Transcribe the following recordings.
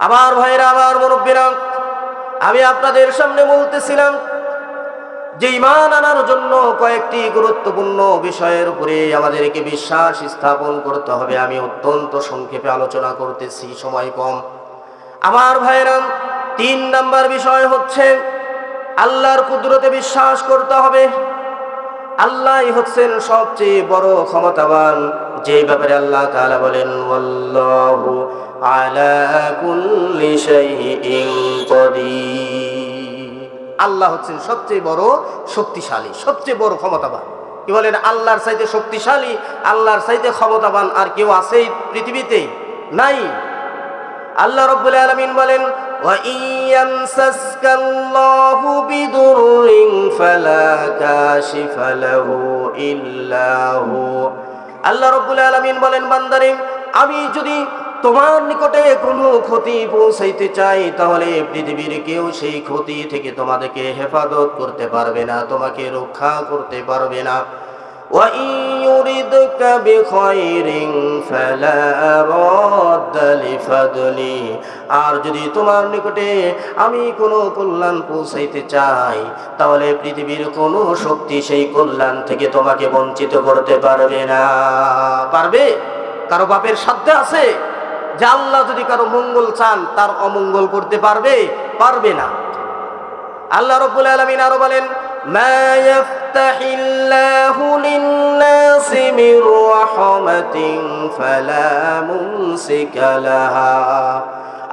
আমার ভাইরা, আমার মুরব্বীরা, আমি আপনাদের সামনে বলতেছিলাম যে ঈমান আনার জন্য কয়েকটি গুরুত্বপূর্ণ বিষয়ের উপরে আমাদেরকে বিশ্বাস স্থাপন করতে হবে। আমি অত্যন্ত সংক্ষেপে আলোচনা করতেছি, সময় কম। আমার ভাইরা, 3 নাম্বার বিষয় হচ্ছে আল্লাহর কুদরতে বিশ্বাস করতে হবে। আল্লাহই হচ্ছেন সবচেয়ে বড় ক্ষমতাবান, যে ব্যাপারে আল্লাহ তাআলা বলেন ওয়াল্লাহু আলা কুল্লি শাইইন কাদির। আল্লাহ হচ্ছেন সবচেয়ে বড় শক্তিশালী, সবচেয়ে বড় ক্ষমতাবান। কি বলেন? আল্লাহর চাইতে শক্তিশালী, আল্লাহর চাইতে ক্ষমতাবান আর কেউ আছে পৃথিবীতে? নাই। আল্লাহ রাব্বুল আলামিন বলেন وَإِن يَمْسَسْكَ اللَّهُ بِضُرٍّ فَلَا كَاشِفَ لَهُ إِلَّا هُوَ। আল্লাহ রাব্বুল আলামিন বলেন, বান্দারে, আমি যদি তোমার নিকটে কোনো ক্ষতি পৌঁছাইতে চাই, তাহলে পৃথিবীর কেউ সেই ক্ষতি থেকে তোমাদেরকে হেফাজত করতে পারবে না, তোমাকে রক্ষা করতে পারবে না। وَإِن يُرِدْكَ بِخَيْرٍ فَلَا رَادَّ لِفَضْلِهِ। আর যদি তোমার নিকটে আমি কোনো কল্যাণ পৌঁছাইতে চাই, তাহলে পৃথিবীর কোনো শক্তি সেই কল্যাণ থেকে তোমাকে বঞ্চিত করতে পারবে না। পারবে? কারো বাপের সাধ্য আছে যে আল্লাহ যদি কারো মঙ্গল চান তার অমঙ্গল করতে পারবে? পারবে না। আল্লাহ রাব্বুল আলামিন আরো বলেন মা ইয়াফতাহিল্লাহু লিন-নাসি মির রাহমাতিন ফালা মুমসিকা লাহা।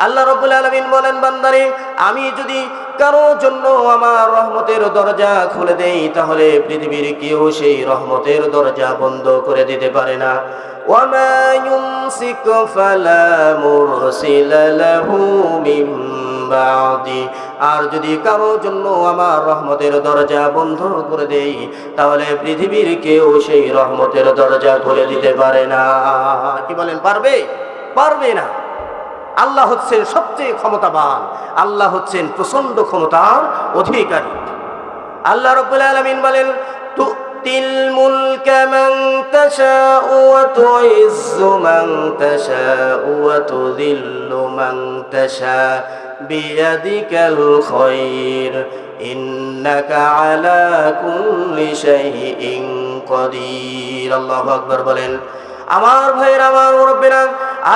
আল্লাহ রাব্বুল আলামিন বলেন, বান্দারে, আমি যদি কারো জন্য আমার রহমতের দরজা খুলে দেই, তাহলে পৃথিবীর কেউ সেই রহমতের দরজা বন্ধ করে দিতে পারে না। ওয়ামা ইউমসিক ফালা মুরসিলা লাহু মিন বাদি। আর যদি কারো জন্য আমার রহমতের দরজা বন্ধ করে দেই, তাহলে পৃথিবীর কেউ সেই রহমতের দরজা খুলে দিতে পারে না। কি বলেন? পারবে? পারবে না। আল্লাহ হচ্ছেন সবচেয়ে ক্ষমতাবান, আল্লাহ হচ্ছেন প্রচন্ড ক্ষমতার অধিকারী। আল্লাহ রাব্বুল আলামিন বলেন তুতিল মুলকা মান তাশাউ ওয়া তুইজ্জু মান তাশাউ ওয়া তুযিল্লু মান তাশাউ বিয়াদিকাল খায়র ইন্নাকা আলা কুল্লি শাইইন কাদির। আল্লাহু আকবার বলেন। আমার ভাইয়েরা, আমার মুরব্বিরা,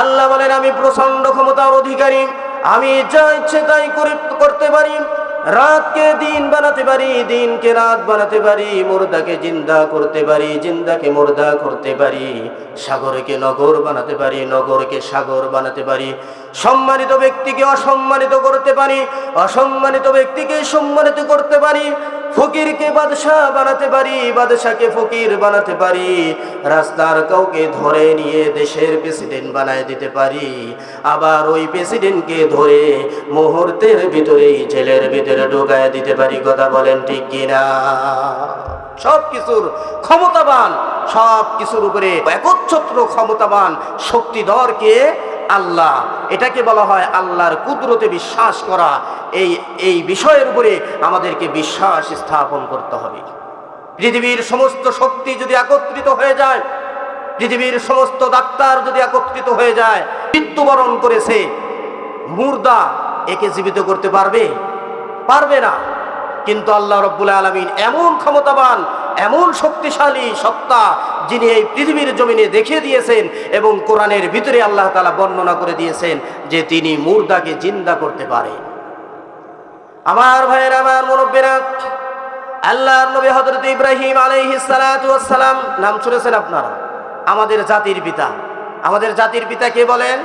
আল্লাহ বলেন আমি প্রচন্ড ক্ষমতার অধিকারী, আমি যা ইচ্ছে তাই করতে পারি। রাতকে দিন বানাতে পারি, দিনকে রাত বানাতে পারি, মুর্দাকে জিন্দা করতে পারি, জিন্দাকে মুর্দা করতে পারি, সাগরকে নগর বানাতে পারি, নগরকে সাগর বানাতে পারি, সম্মানিত ব্যক্তিকে অসম্মানিত করতে পারি, অসম্মানিত ব্যক্তিকে সম্মানিত করতে পারি, ফকিরকে বাদশাহ বানাতে পারি, বাদশাকে ফকির বানাতে পারি, রাস্তার কাউকে ধরে নিয়ে দেশের প্রেসিডেন্ট বানায় দিতে পারি, আবার ওই প্রেসিডেন্টকে ধরে মুহূর্তের ভিতরেই জেলের ভিতরে ঢুকায় দিতে পারি। কথা বলেন ঠিক কিনা? সব কিছুর ক্ষমতাবান, সব কিছুর উপরে একচ্ছত্র ক্ষমতাবান শক্তিধর কে? আল্লাহ। এটাকে বলা হয় আল্লাহর কুদরতে বিশ্বাস করা। এই বিষয়ের উপরে আমাদেরকে বিশ্বাস স্থাপন করতে হবে। পৃথিবীর সমস্ত শক্তি যদি একত্রিত হয়ে যায়, পৃথিবীর সমস্ত ডাক্তার যদি একত্রিত হয়ে যায়, মৃত্যুবরণ করেছে মুর্দা, একে জীবিত করতে পারবে? পারবে না। কিন্তু আল্লাহ রাব্বুল আলামিন এমন ক্ষমতাবান, এমন শক্তিশালী সত্তা, যিনি এই পৃথিবীর জমিনে দেখিয়ে দিয়েছেন এবং কোরআনের ভিতরে আল্লাহ তাআলা বর্ণনা করে দিয়েছেন যে তিনি মুর্দাকে জিন্দা করতে পারে। আমার ভাইয়েরা, আমার মুরব্বিরা, আল্লাহর নবী হযরত ইব্রাহিম আলাইহিস সালাতু ওয়াস সালাম, নাম শুনেছেন আপনারা? আমাদের জাতির পিতা। আমাদের জাতির পিতা কে বলেন?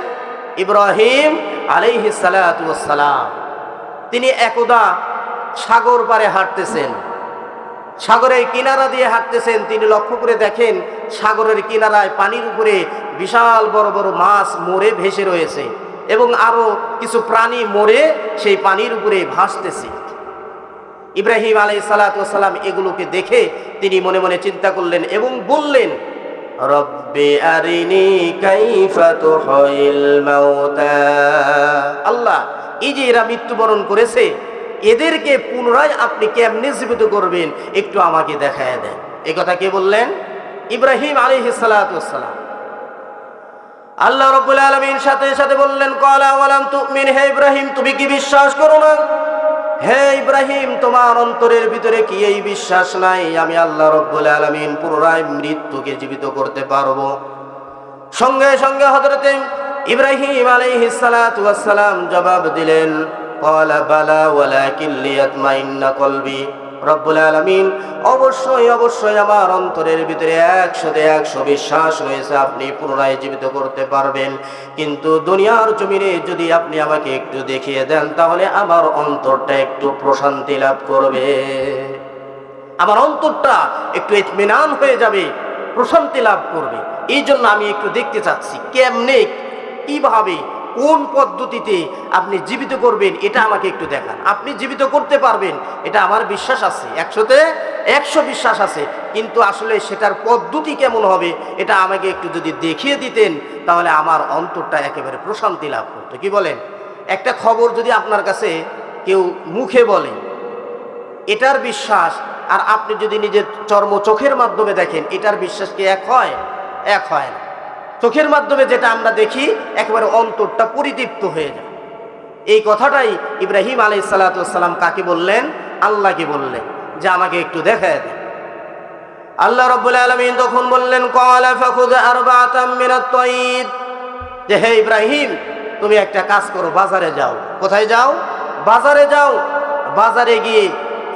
ইব্রাহিম আলাইহিস সালাতু ওয়াস সালাম। তিনি একদা সাগর পারে হাঁটতেছেন, সাগরের কিনারা দিয়ে হাঁটতেছেন। তিনি লক্ষ্য করে দেখেন সাগরের কিনারায় পানির উপরে বিশাল বড় বড় মাছ মরে ভেসে রয়েছে এবং আরো কিছু প্রাণী মরে সেই পানির উপরে ভাসতেছে। ইব্রাহিম আলাইহিস সালাতু ওয়াস সালাম এগুলোকে দেখে তিনি মনে মনে চিন্তা করলেন এবং বললেন, রব্বি আরিনি কাইফা তুহয়িল মাউতা। আল্লাহ, এই যে এরা মৃত্যুবরণ করেছে, এদেরকে পুনরায় আপনি কেমনে জীবিত করবেন একটু আমাকে দেখায় দেন। এই কথা কে বললেন? ইব্রাহিম আলাইহিস সালাতু ওয়াস সালাম। আল্লাহ রাব্বুল আলামিন সাথে সাথে বললেন, ক্বালা ওয়ালাম তুমিন, হে ইব্রাহিম তুমি কি বিশ্বাস করো না? হে ইব্রাহিম তোমার অন্তরের ভিতরে কি এই বিশ্বাস নাই আমি আল্লাহ রাব্বুল আলামিন পুনরায় মৃত্যুকে জীবিত করতে পারবো? সঙ্গে সঙ্গে হযরতে ইব্রাহিম আলাইহিস সালাতু ওয়াস সালাম জবাব দিলেন, ক্বালা বালা ওয়ালাকিন লিয়াতমাইন্না কলবি, রব্বুল আলামিন অবশ্যই অবশ্যই আমার অন্তরের ভিতরে 100% বিশ্বাস রয়েছে আপনি পুনরায় জীবিত করতে পারবেন, কিন্তু দুনিয়ার জমিনে যদি আপনি আমাকে একটু দেখিয়ে দেন তাহলে আমার অন্তরটা একটু প্রশান্তি লাভ করবে, আমার অন্তরটা একটু ইতমিনান হয়ে যাবে, প্রশান্তি লাভ করবে। এই জন্য আমি একটু দেখতে চাচ্ছি কেমনে, কিভাবে, কোন পদ্ধতিতে আপনি জীবিত করবেন এটা আমাকে একটু দেখান। আপনি জীবিত করতে পারবেন এটা আমার বিশ্বাস আছে, 100% বিশ্বাস আছে, কিন্তু আসলে সেটার পদ্ধতি কেমন হবে এটা আমাকে একটু যদি দেখিয়ে দিতেন তাহলে আমার অন্তরটা একেবারে প্রশান্তি লাভ করতো। কি বলেন? একটা খবর যদি আপনার কাছে কেউ মুখে বলে এটার বিশ্বাস, আর আপনি যদি নিজের চোখের মাধ্যমে দেখেন এটার বিশ্বাস কি এক হয়? এক হয় না। চোখের মাধ্যমে যেটা আমরা দেখি একেবারে অন্তরটা পরিতৃপ্ত হয়ে যায়। এই কথাটাই ইব্রাহিম আলাইহিস সালাতু ওয়াস সালাম কাকে বললেন? আল্লাহকে বললেন যে আমাকে একটু দেখায় দেন। আল্লাহ রাব্বুল আলামিন তখন বললেন, ক্বালা ফাখুয আরবাআতাম মিনাত তায়র, যে হে ইব্রাহিম তুমি একটা কাজ করো, বাজারে যাও। কোথায় যাও? বাজারে যাও। বাজারে গিয়ে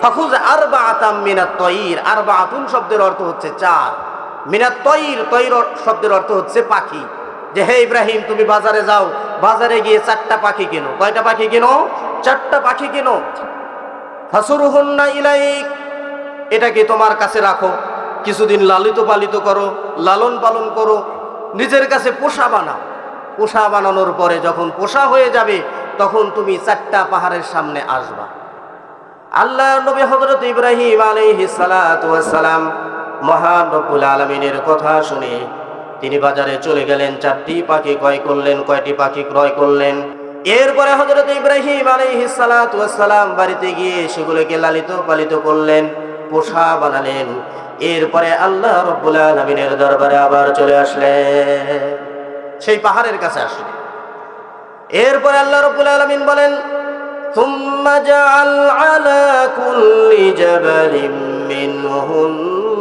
ফাখুয আরবাআতাম মিনাত তায়র, আরবাআতুন শব্দের অর্থ হচ্ছে চার, মিনাত তায়র, তায়র শব্দের অর্থ হচ্ছে পাখি। যে হে ইব্রাহিম তুমি বাজারে যাও, বাজারে গিয়ে 4টা পাখি কেনো। কয়টা পাখি কেনো? 4টা পাখি কেনো। ফাসুরহুন্না ইলাইক, এটাকে তোমার কাছে রাখো, কিছুদিন লালিত পালিত করো, লালন পালন করো, নিজের কাছে পোষা বানাও। পোষা বানানোর পরে যখন পোষা হয়ে যাবে তখন তুমি 4টা পাহাড়ের সামনে আসবা। আল্লাহর নবী হযরত ইব্রাহিম আলাইহিস সালাতু ওয়াস সালাম মহান রব্বুল আলামিনের কথা শুনে তিনি বাজারে চলে গেলেন, 4টি পাখি ক্রয় করলেন। কয়টি পাখি ক্রয় করলেন? এরপরে হযরত ইব্রাহিম আলাইহিস সালাতু ওয়াস সালাম বাড়িতে গিয়ে সেগুলোকে লালিত পালিত করলেন, পোষা বানালেন। এরপরে আল্লাহ রব্বুল আলামিনের দরবারে আবার চলে আসলেন, সেই পাহাড়ের কাছে আসলেন। এরপরে আল্লাহ রব্বুল আলামিন বলেন, সুম্মা জাআল আলা কুল্লি জাবালিন মিনহুন্না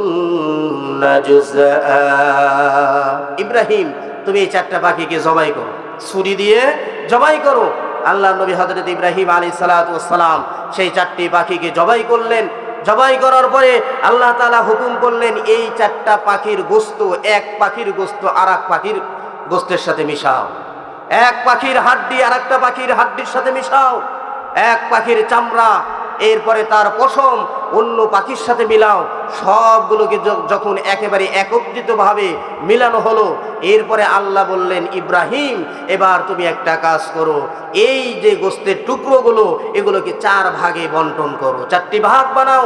জুযআ, ইব্রাহিম তুমি এই 4টা পাখিকে জবাই করো, ছুরি দিয়ে জবাই করো। আল্লাহ নবী হযরত ইব্রাহিম আলাইহিস সালাতু ওয়াস সালাম সেই 4টি পাখিকে জবাই করলেন। জবাই করার পরে আল্লাহ তাআলা হুকুম করলেন এই 4টা পাখির গোশত, এক পাখির গোশত আর এক পাখির গোশতের সাথে মিশাও, এক পাখির হাড্ডি আর একটা পাখির হাড্ডির সাথে মিশাও, এক পাখির চামড়া এরপরে তার পশম অন্য পাখির সাথে মিলাও। সবগুলোকে যখন একেবারে একত্রিতভাবে মিলানো হলো, এরপরে আল্লাহ বললেন, ইব্রাহিম এবার তুমি একটা কাজ করো, এই যে গোশতের টুকরোগুলো এগুলোকে 4 ভাগে বন্টন করো, 4টি ভাগ বানাও।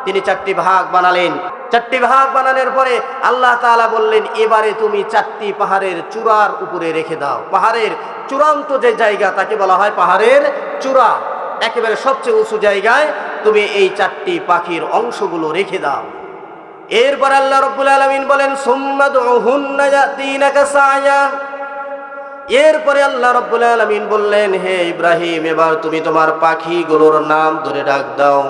তিনি 4টি ভাগ বানালেন। 4টি ভাগ বানানোর পরে আল্লাহ তাআলা বললেন, এবারে তুমি 4টি পাহাড়ের চূড়ার উপরে রেখে দাও। পাহাড়ের চূড়ান্ত যে জায়গা তাকে বলা হয় পাহাড়ের চূড়া, একেবারে সবচেয়ে উঁচু জায়গায় তুমি এই 4টি পাখির অংশগুলো রেখে দাও। এরপর আল্লাহ রাব্বুল আলামিন বলেন, সুম্মা দুহুন্না ইয়াতিনাকা সায়া, এরপরে আল্লাহ রাব্বুল আলামিন বললেন, হে ইব্রাহিম এবার তুমি তোমার পাখিগুলোর নাম ধরে ডাক দাও।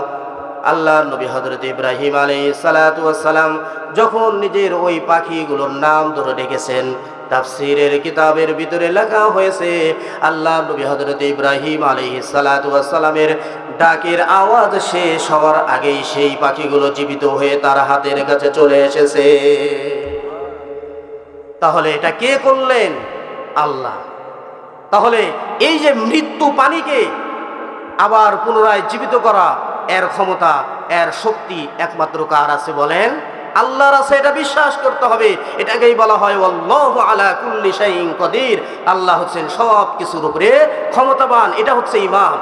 আল্লাহর নবী হযরত ইব্রাহিম আলাইহিস সালাতু ওয়াস সালাম যখন নিজের ওই পাখিগুলোর নাম ধরে ডেকেছেন, তাফসীরের কিতাবের ভিতরে লেখা হয়েছে আল্লাহর নবী হযরত ইব্রাহিম আলাইহিস সালাতু ওয়াস সালামের ডাকের আওয়াজ শেষ হওয়ার আগেই সেই পাখিগুলো জীবিত হয়ে তার হাতের কাছে চলে এসেছে। তাহলে এটা কে করলেন? আল্লাহ। তাহলে এই যে মৃত্যু পানিকে আবার পুনরায় জীবিত করা, এর ক্ষমতা, এর শক্তি একমাত্র কার আছে বলেন? আল্লাহর আছে। এটা বিশ্বাস করতে হবে। এটাকেই বলা হয় আল্লাহু আলা কুল্লি শাইইন কাদির, আল্লাহ হচ্ছেন সব কিছুর উপরে ক্ষমতাবান। এটা হচ্ছে ঈমান।